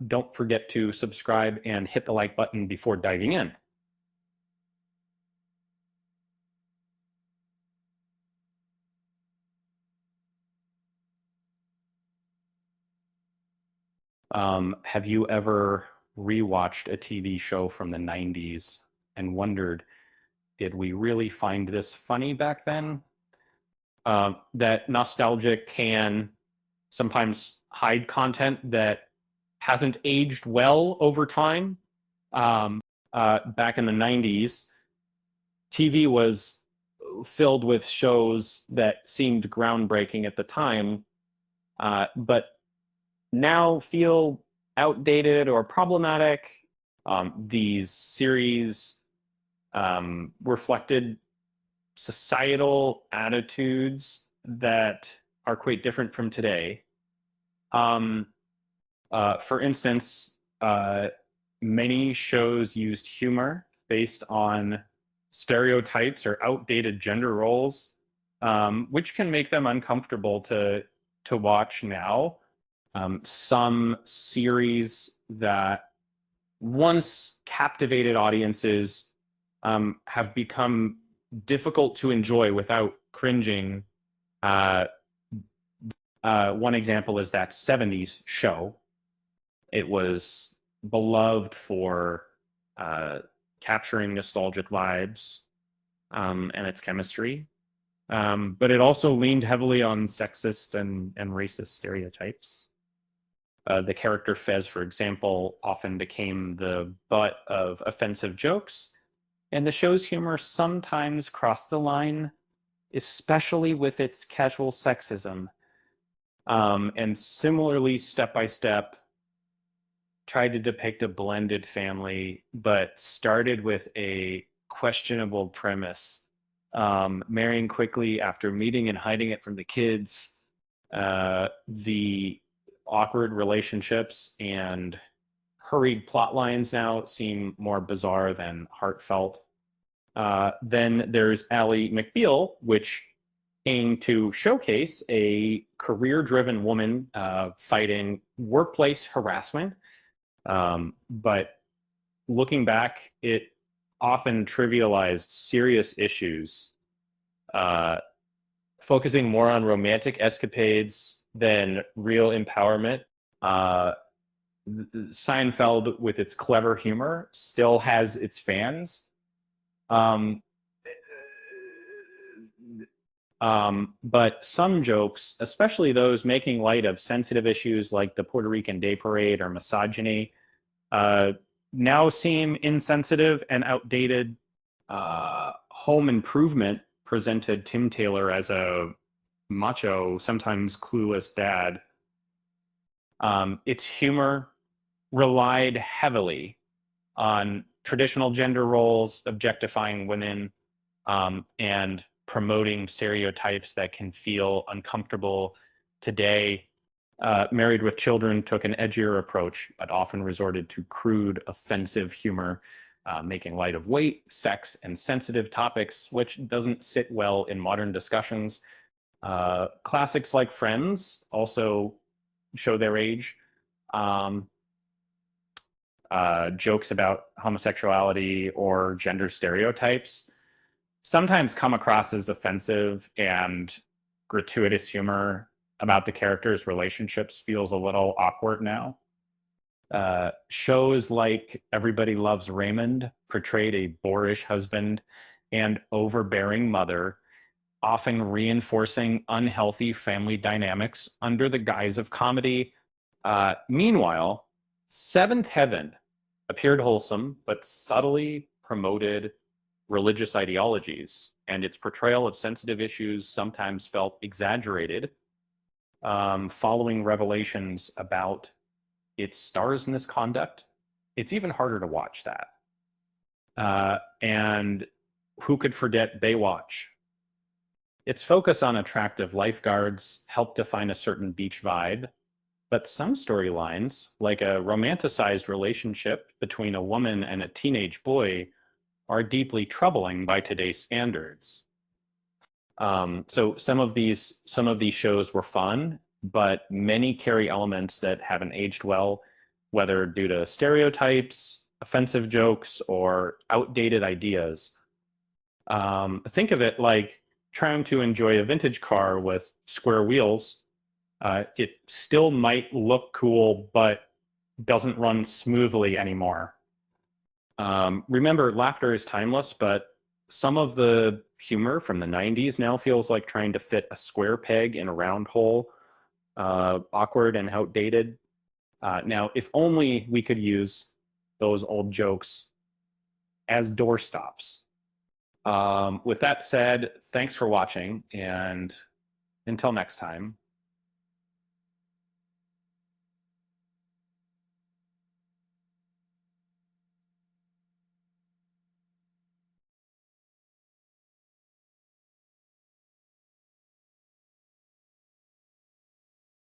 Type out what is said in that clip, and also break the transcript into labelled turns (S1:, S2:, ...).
S1: Don't forget to subscribe and hit the like button before diving in. Have you ever rewatched a TV show from the 90s and wondered, did we really find this funny back then? That nostalgia can sometimes hide content that hasn't aged well over time. Back in the 90s, TV was filled with shows that seemed groundbreaking at the time, but now feel outdated or problematic. These series reflected societal attitudes that are quite different from today. For instance, many shows used humor based on stereotypes or outdated gender roles, which can make them uncomfortable to watch now. Some series that once captivated audiences have become difficult to enjoy without cringing. One example is that 70s show. It was beloved for capturing nostalgic vibes and its chemistry. But it also leaned heavily on sexist and racist stereotypes. The character Fez, for example, often became the butt of offensive jokes, and the show's humor sometimes crossed the line, especially with its casual sexism. And similarly, Step by Step tried to depict a blended family, but started with a questionable premise. Marrying quickly after meeting and hiding it from the kids, the awkward relationships and hurried plot lines now seem more bizarre than heartfelt. Then there's Ally McBeal, which aimed to showcase a career-driven woman fighting workplace harassment. But looking back, it often trivialized serious issues, focusing more on romantic escapades than real empowerment. Seinfeld, with its clever humor, still has its fans. But some jokes, especially those making light of sensitive issues like the Puerto Rican Day Parade or misogyny, now seem insensitive and outdated. Home Improvement presented Tim Taylor as a macho, sometimes clueless dad. Its humor relied heavily on traditional gender roles, objectifying women, and promoting stereotypes that can feel uncomfortable today. Married with Children took an edgier approach, but often resorted to crude, offensive humor, making light of weight, sex, and sensitive topics, which doesn't sit well in modern discussions. Classics like Friends also show their age. Jokes about homosexuality or gender stereotypes sometimes come across as offensive, and gratuitous humor about the characters' relationships feels a little awkward now. Shows like Everybody Loves Raymond portrayed a boorish husband and overbearing mother, often reinforcing unhealthy family dynamics under the guise of comedy. Meanwhile, Seventh Heaven appeared wholesome, but subtly promoted religious ideologies, and its portrayal of sensitive issues sometimes felt exaggerated. Following revelations about its stars' misconduct, it's even harder to watch that. And who could forget Baywatch? Its focus on attractive lifeguards helped define a certain beach vibe, but some storylines, like a romanticized relationship between a woman and a teenage boy, are deeply troubling by today's standards. So some of these shows were fun, but many carry elements that haven't aged well. whether due to stereotypes, offensive jokes, or outdated ideas. Think of it like trying to enjoy a vintage car with square wheels. It still might look cool, but doesn't run smoothly anymore. Remember, laughter is timeless, but some of the humor from the 90s now feels like trying to fit a square peg in a round hole, awkward and outdated. Now, if only we could use those old jokes as doorstops. With that said, thanks for watching, and until next time.